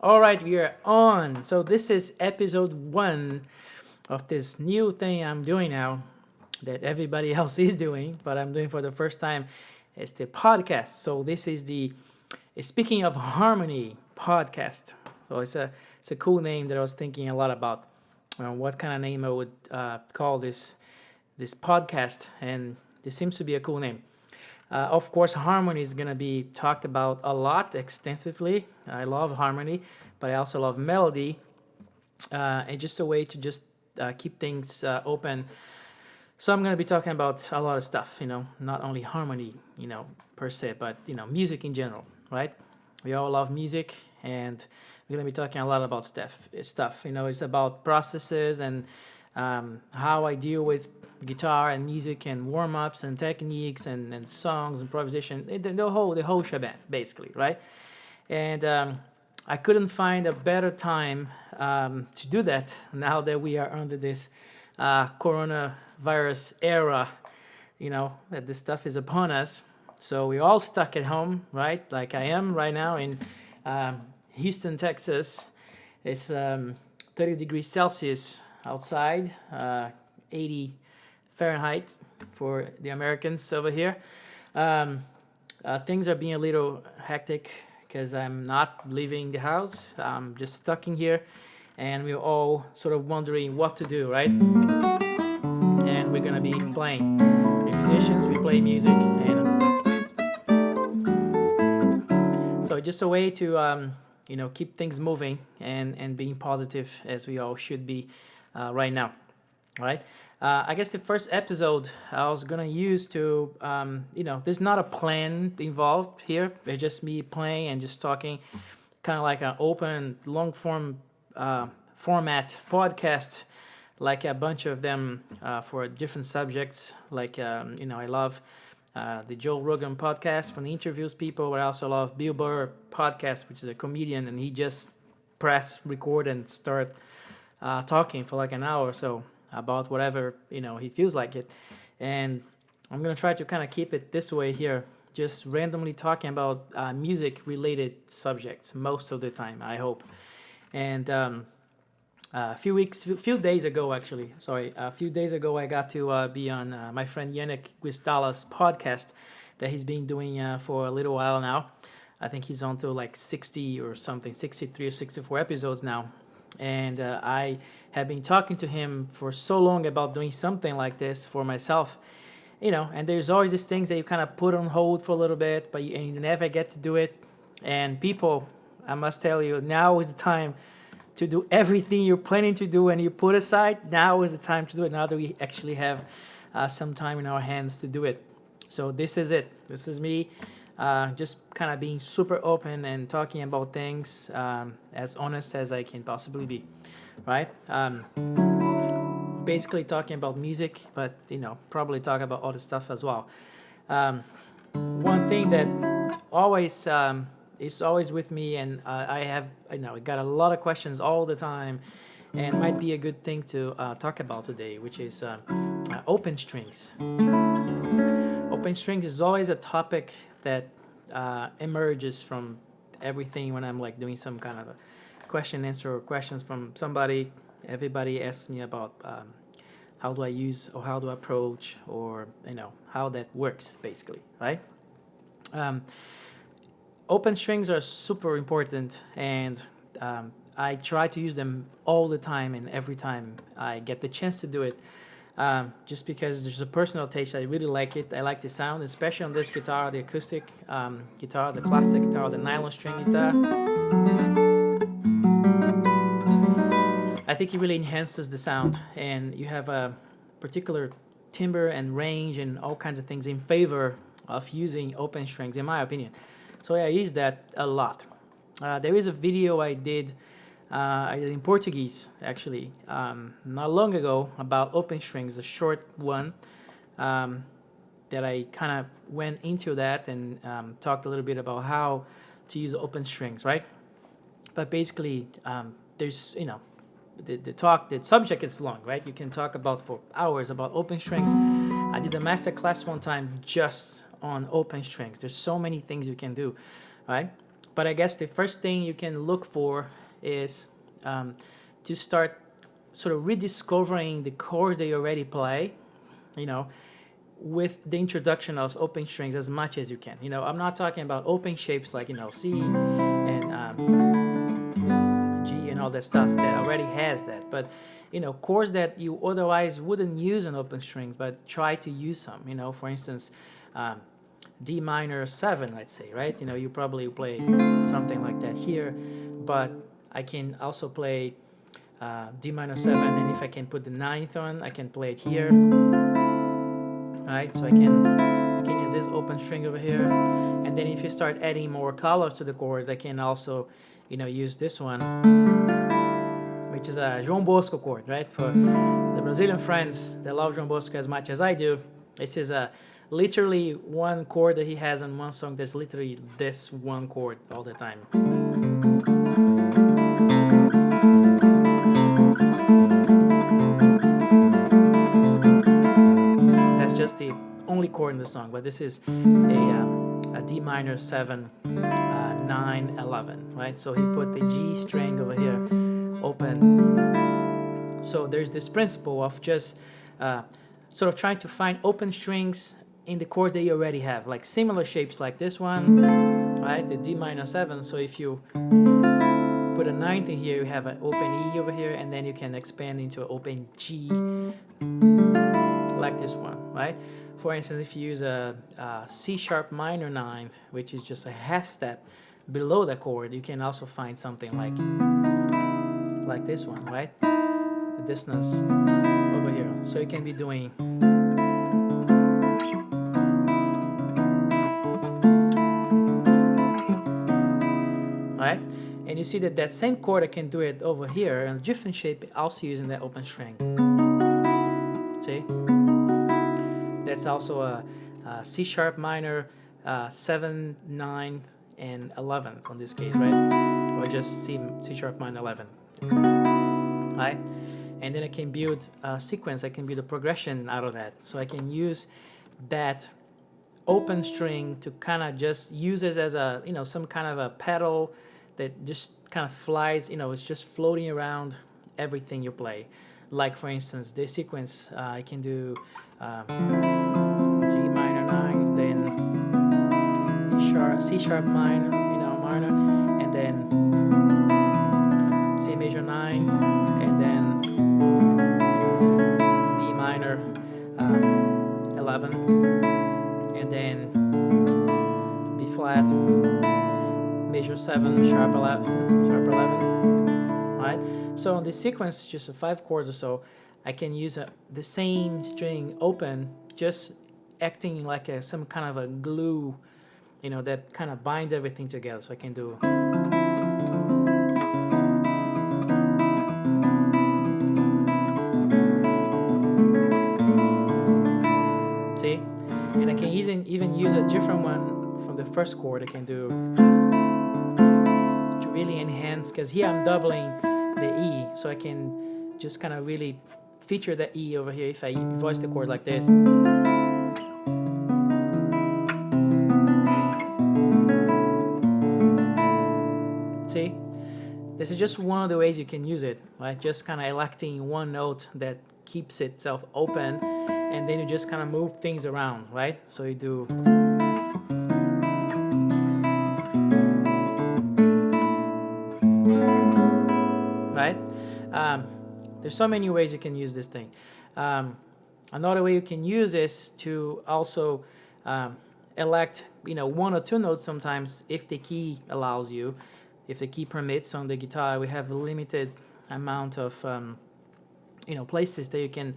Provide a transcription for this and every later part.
All right, we are on. So this is episode 1 of this new thing I'm doing now that everybody else is doing, but I'm doing for the first time. It's the podcast. So this is the Speaking of Harmony podcast. So it's a cool name that I was thinking a lot about. What kind of name I would call this podcast, and this seems to be a cool name. Of course, harmony is going to be talked about a lot extensively. I love harmony, but I also love melody, and just a way to just keep things open. So I'm going to be talking about a lot of stuff, not only harmony, per se, but, music in general, right? We all love music, and we're going to be talking a lot about stuff. It's about processes and how I deal with guitar and music and warm-ups and techniques and songs, improvisation, the whole shebang, basically, right? And I couldn't find a better time to do that now that we are under this coronavirus era, that this stuff is upon us. So we're all stuck at home, right? Like I am right now in Houston, Texas. It's 30 degrees Celsius outside, 80 Fahrenheit for the Americans over here. Things are being a little hectic because I'm not leaving the house. I'm just stuck in here, and we're all sort of wondering what to do, right? And we're gonna be playing. We're musicians, we play music, and so just a way to keep things moving and being positive as we all should be right now, right? I guess the first episode I was gonna use to, there's not a plan involved here. It's just me playing and just talking, kind of like an open, long form format podcast, like a bunch of them for different subjects. Like I love the Joe Rogan podcast when he interviews people, but I also love Bill Burr podcast, which is a comedian, and he just press record and start talking for like an hour or so about whatever he feels like it. And I'm gonna try to kind of keep it this way here, just randomly talking about music related subjects most of the time, I hope. And a few days ago I got to be on my friend Yannick Guistala's podcast that he's been doing for a little while now. I think he's on to like 60 or something, 63 or 64 episodes now. And I have been talking to him for so long about doing something like this for myself, and there's always these things that you kind of put on hold for a little bit, but you never get to do it. And people, I must tell you, now is the time to do everything you're planning to do and you put aside. Now is the time to do it, now that we actually have some time in our hands to do it. So this is it. This is me just kind of being super open and talking about things as honest as I can possibly be, right? Basically talking about music, but probably talk about other stuff as well. One thing that always is always with me, and I got a lot of questions all the time, and might be a good thing to talk about today, which is open strings. Open strings is always a topic that emerges from everything when I'm like doing some kind of a question answer or questions from somebody. Everybody asks me about how do I use or how do I approach, or how that works, basically, right? Open strings are super important, and I try to use them all the time and every time I get the chance to do it. Just because there's a personal taste. I really like it. I like the sound, especially on this guitar, the acoustic guitar, the classic guitar, the nylon string guitar. I think it really enhances the sound, and you have a particular timbre and range and all kinds of things in favor of using open strings, in my opinion. So I use that a lot. There is a video I did in Portuguese, actually, not long ago, about open strings, a short one, that I kind of went into that and talked a little bit about how to use open strings, right? But basically, there's, the subject is long, right? You can talk about for hours about open strings. I did a master class one time just on open strings. There's so many things you can do, right? But I guess the first thing you can look for is to start sort of rediscovering the chords that you already play, you know, with the introduction of open strings as much as you can. You know, I'm not talking about open shapes like, you know, C and G and all that stuff that already has that. But, you know, chords that you otherwise wouldn't use on open strings, but try to use some. You know, for instance, D minor 7, let's say, right? You know, you probably play something like that here, but I can also play D minor 7, and if I can put the 9th on, I can play it here, right? So I can use this open string over here, and then if you start adding more colors to the chord, I can also, you know, use this one, which is a João Bosco chord, right? For the Brazilian friends that love João Bosco as much as I do, this is a literally one chord that he has on one song. That's literally this one chord all the time. That's just the only chord in the song, but this is a D minor 7, 9, 11, right? So he put the G string over here open. So there's this principle of just sort of trying to find open strings in the chords that you already have, like similar shapes like this one, right? The D minor 7. So if you put a 9th in here, you have an open E over here, and then you can expand into an open G like this one, right? For instance, if you use a C sharp minor 9th, which is just a half step below the chord, you can also find something like this one, right? The dissonance over here. So you can be doing right? And you see that that same chord, I can do it over here in a different shape, also using that open string. See? That's also a C sharp minor 7, 9, and 11 in this case, right? Or just C sharp minor 11, right? And then I can build a sequence, I can build a progression out of that. So I can use that open string to kind of just use it as a, you know, some kind of a pedal that just kind of flies, you know, it's just floating around everything you play. Like for instance, this sequence, I can do G minor 9, then D sharp, C sharp minor, you know, minor, and then C major 9, and then B minor 11, and then B flat, major 7, sharp 11, right? So in this sequence, just 5 chords or so, I can use the same string open, just acting like some kind of a glue, you know, that kind of binds everything together. So I can do see, and I can even use a different one from the first chord. I can do to really enhance, because here I'm doubling the E, so I can just kind of really feature the E over here if I voice the chord like this. See, this is just one of the ways you can use it, right? Just kind of electing one note that keeps itself open, and then you just kind of move things around, right? So you do right? There's so many ways you can use this thing. Another way you can use this to also elect, you know, 1 or 2 notes sometimes if the key allows you, if the key permits. On the guitar, we have a limited amount of, you know, places that you can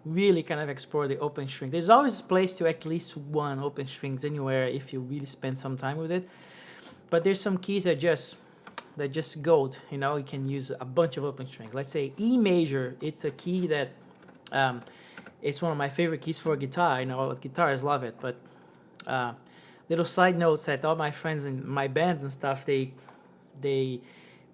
really kind of explore the open string. There's always a place to at least 1 open strings anywhere if you really spend some time with it. But there's some keys that just gold, you know, you can use a bunch of open strings. Let's say E major, it's a key that it's one of my favorite keys for guitar. You know, guitarists love it. But little side notes that all my friends in my bands and stuff, they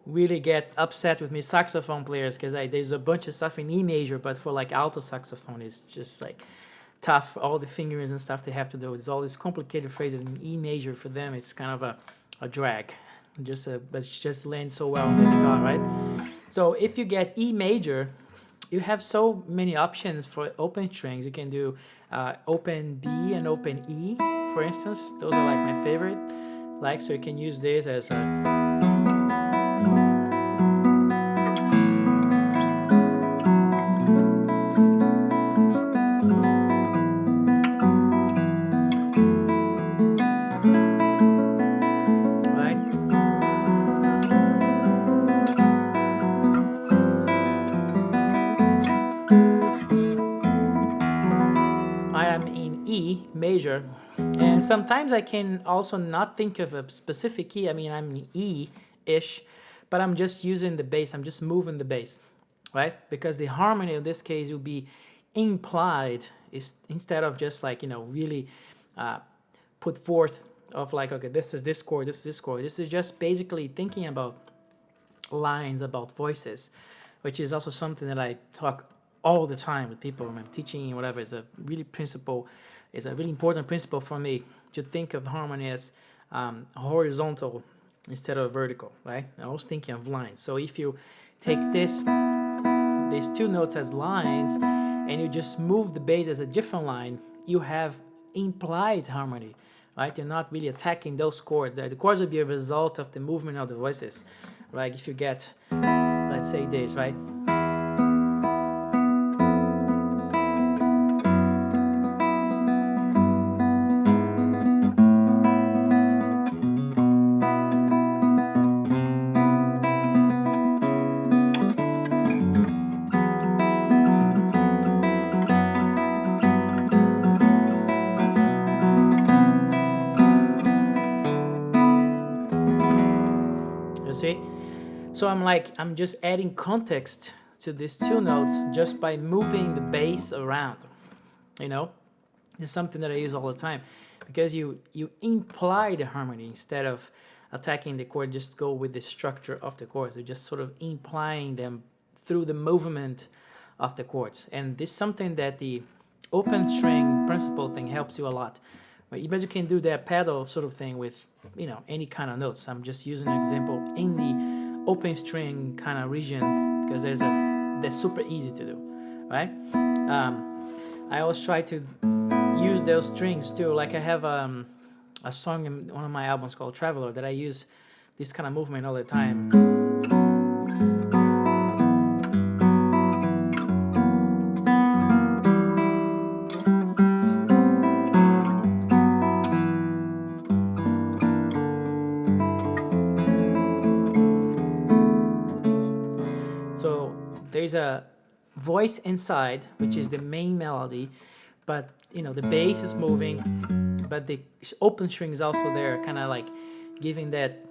really get upset with me, saxophone players, because there's a bunch of stuff in E major, but for like alto saxophone, it's just like tough. All the fingerings and stuff they have to do. There's all these complicated phrases in E major. For them, it's kind of a drag. but it just lands so well on the guitar, right? So if you get E major, you have so many options for open strings. You can do open B and open E, for instance. Those are like my favorite. Like, so you can use this as a I am in E major, and sometimes I can also not think of a specific key. I mean, I'm in E-ish, but I'm just using the bass. I'm just moving the bass, right? Because the harmony in this case will be implied instead of just like, really put forth of like, okay, this is this chord, this is this chord. This is just basically thinking about lines, about voices, which is also something that I talk all the time with people when I'm teaching, whatever. It's a really important principle for me to think of harmony as horizontal instead of vertical, right? I was thinking of lines. So if you take these two notes as lines and you just move the bass as a different line, you have implied harmony, right? You're not really attacking those chords. The chords will be a result of the movement of the voices. Like if you get, let's say this, right? You see? So I'm just adding context to these two notes just by moving the bass around, It's something that I use all the time because you imply the harmony instead of attacking the chord. Just go with the structure of the chords. You're just sort of implying them through the movement of the chords. And this is something that the open string principle thing helps you a lot. Right? But you can do that pedal sort of thing with any kind of notes. I'm just using an example in the open string kind of region because that's super easy to do, right? I always try to use those strings too. Like I have a song in one of my albums called Traveler that I use this kind of movement all the time. So there's a voice inside, which is the main melody, but the bass is moving, but the open string is also there, kind of like giving that,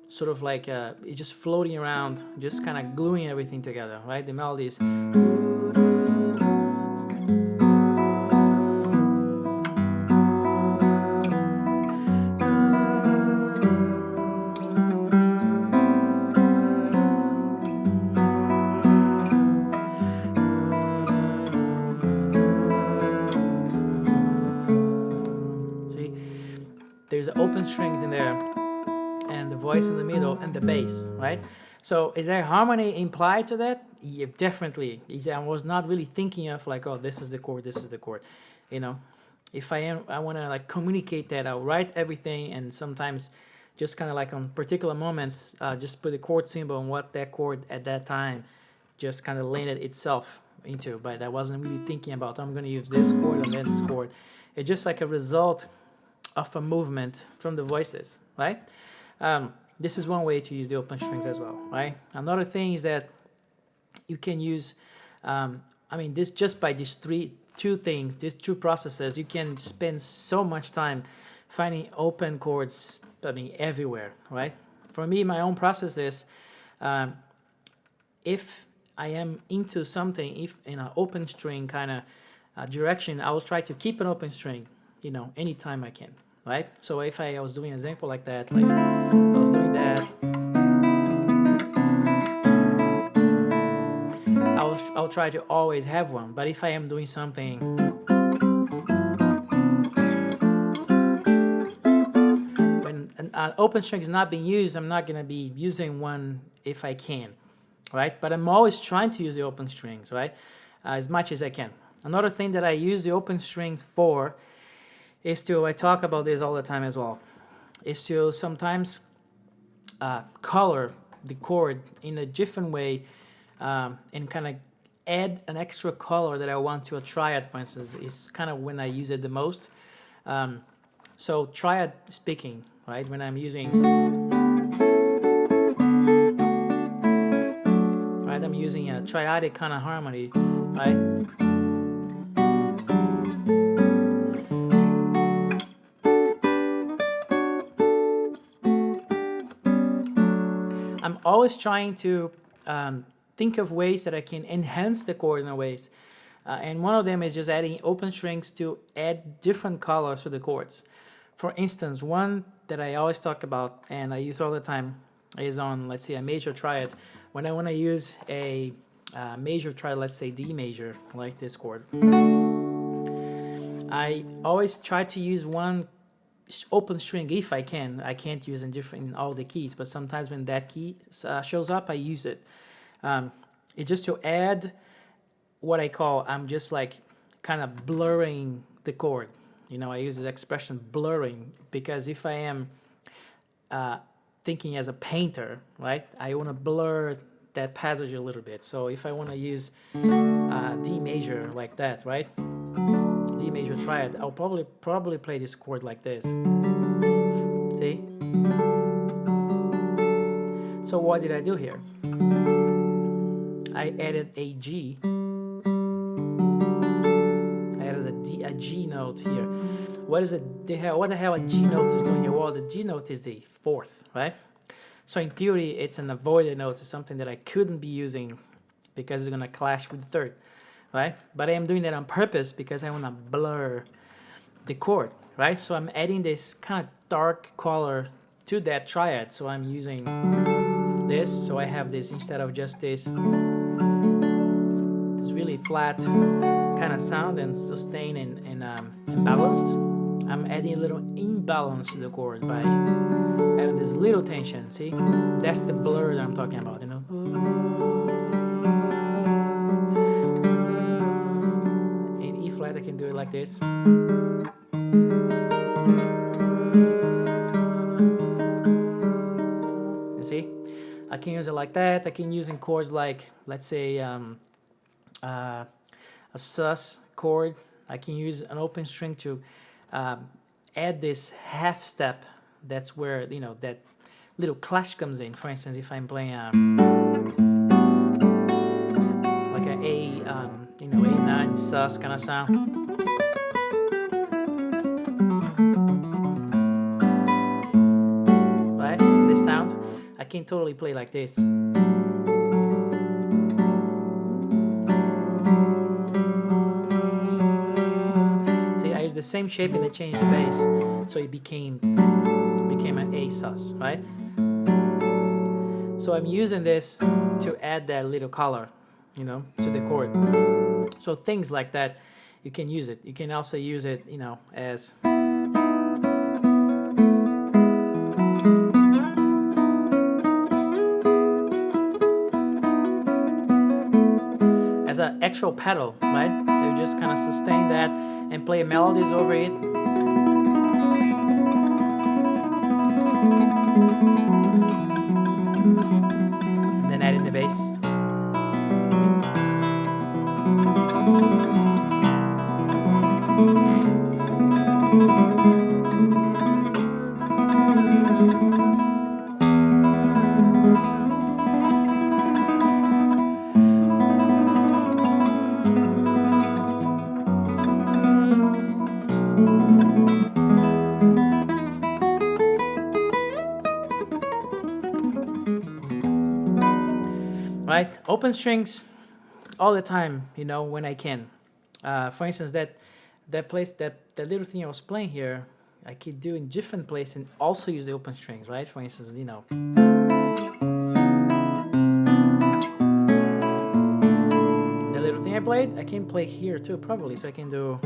sort of like it's just floating around, just kind of gluing everything together, right? The melody is. There's open strings in there and the voice in the middle and the bass, right? So is there harmony implied to that? Yeah, definitely. I was not really thinking of like, oh, this is the chord, this is the chord. If I want to like communicate that, I'll write everything, and sometimes just kind of like on particular moments, just put a chord symbol on what that chord at that time just kind of landed itself into. But I wasn't really thinking about, I'm going to use this chord and then this chord. It's just like a result of a movement from the voices, right? This is one way to use the open strings as well, right? Another thing is that you can use, this just by these these two processes, you can spend so much time finding open chords, everywhere, right? For me, my own process is, if I am into something, if in an open string kind of direction, I will try to keep an open string, anytime I can, right? So if I was doing an example like that, like I was doing that, I'll try to always have one. But if I am doing something, when open string is not being used, I'm not going to be using one if I can, right? But I'm always trying to use the open strings, right? As much as I can. Another thing that I use the open strings for is to, I talk about this all the time as well, is to sometimes color the chord in a different way, and kind of add an extra color that I want to a triad, for instance, is kind of when I use it the most. So triad speaking, right? When I'm using, right? I'm using a triadic kind of harmony, right? I'm always trying to think of ways that I can enhance the chord in a ways. And one of them is just adding open strings to add different colors to the chords. For instance, one that I always talk about and I use all the time is on, let's say, a major triad. When I want to use a major triad, let's say D major, like this chord, I always try to use one open string if I can. I can't use in all the keys, but sometimes when that key shows up, I use it. It's just to add what I call, I'm just like kind of blurring the chord. You know, I use the expression blurring because if I am thinking as a painter, right, I want to blur that passage a little bit. So if I want to use D major like that, right, D major triad, I'll probably play this chord like this. See? So what did I do here? I added a G. I added a G note here. What the hell a G note is doing here? Well, the G note is the fourth, right? So in theory, it's an avoided note. It's something that I couldn't be using because it's gonna clash with the third, right? But I am doing that on purpose because I wanna blur the chord, right? So I'm adding this kind of dark color to that triad. So I'm using this. So I have this instead of just this really flat kind of sound and sustain and balanced. I'm adding a little imbalance to the chord by adding this little tension. See, that's the blur that I'm talking about. You know, in E flat I can do it like this. You see, I can use it like that. I can use in chords like, let's say, a sus chord. I can use an open string to add this half step. That's where, you know, that little clash comes in. For instance, if I'm playing like an A9 sus kind of sound. Right? This sound, I can totally play like this. The same shape and I changed the bass, so it became an A sus, right? So I'm using this to add that little color, you know, to the chord. So things like that, you can use it. You can also use it, you know, as an actual pedal, right? You just kind of sustain that and play melodies over it. And then add in the bass. Right? Open strings all the time, you know, when I can. For instance, that little thing I was playing here, I could do in different places and also use the open strings, right? For instance, you know, the little thing I played, I can play here too, probably. So I can do.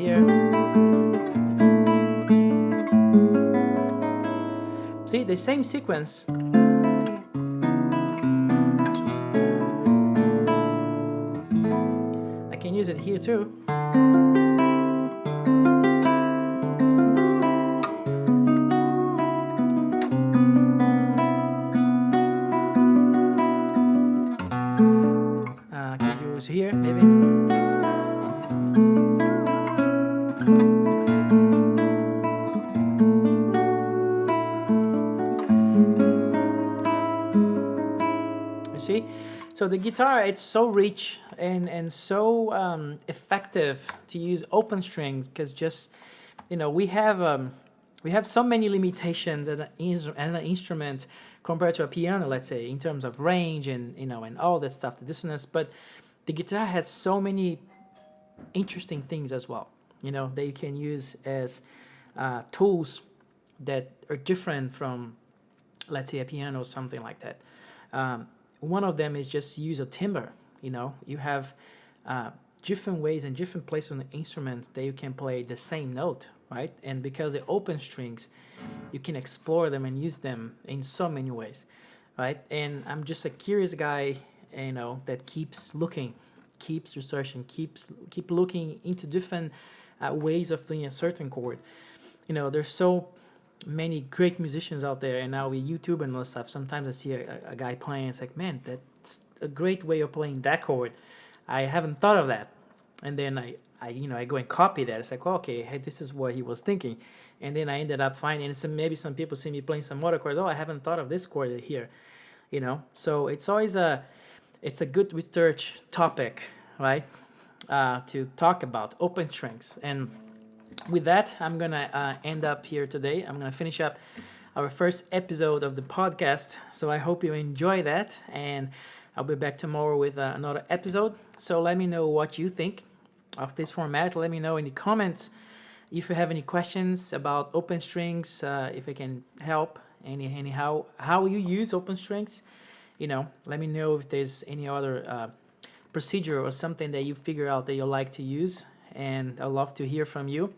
here. See, the same sequence. I can use it here too. Can use here maybe. You see, so the guitar, it's so rich and so effective to use open strings, because just, you know, we have so many limitations as an instrument compared to a piano, let's say, in terms of range and, you know, and all that stuff, the dissonance. But the guitar has so many interesting things as well, you know, that you can use as tools that are different from, let's say, a piano or something like that. One of them is just use a timbre. You know, you have different ways and different places on the instrument that you can play the same note, right? And because they're open strings, you can explore them and use them in so many ways, right? And I'm just a curious guy, you know, that keeps looking, keeps researching, keep looking into different ways of playing a certain chord. You know, there's so many great musicians out there, and now with YouTube and all that stuff, sometimes I see a guy playing, it's like, man, that's a great way of playing that chord. I haven't thought of that. And then I go and copy that. It's like, oh, okay, hey, this is what he was thinking. And then I ended up finding, and maybe some people see me playing some other chords. Oh, I haven't thought of this chord here, you know. So it's always it's a good research topic, right? To talk about open strings. And with that, I'm gonna end up here today. I'm gonna finish up our first episode of the podcast. So I hope you enjoy that, and I'll be back tomorrow with another episode. So let me know what you think of this format. Let me know in the comments if you have any questions about open strings, if I can help anyhow, how you use open strings. You know, let me know if there's any other procedure or something that you figure out that you like to use, and I'd love to hear from you.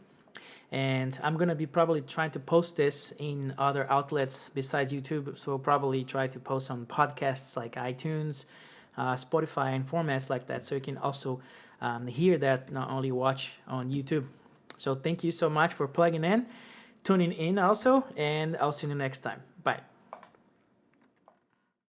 And I'm going to be probably trying to post this in other outlets besides YouTube. So I'll probably try to post on podcasts like iTunes, Spotify, and formats like that. So you can also hear that, not only watch on YouTube. So thank you so much for plugging in, tuning in also, and I'll see you next time. Bye.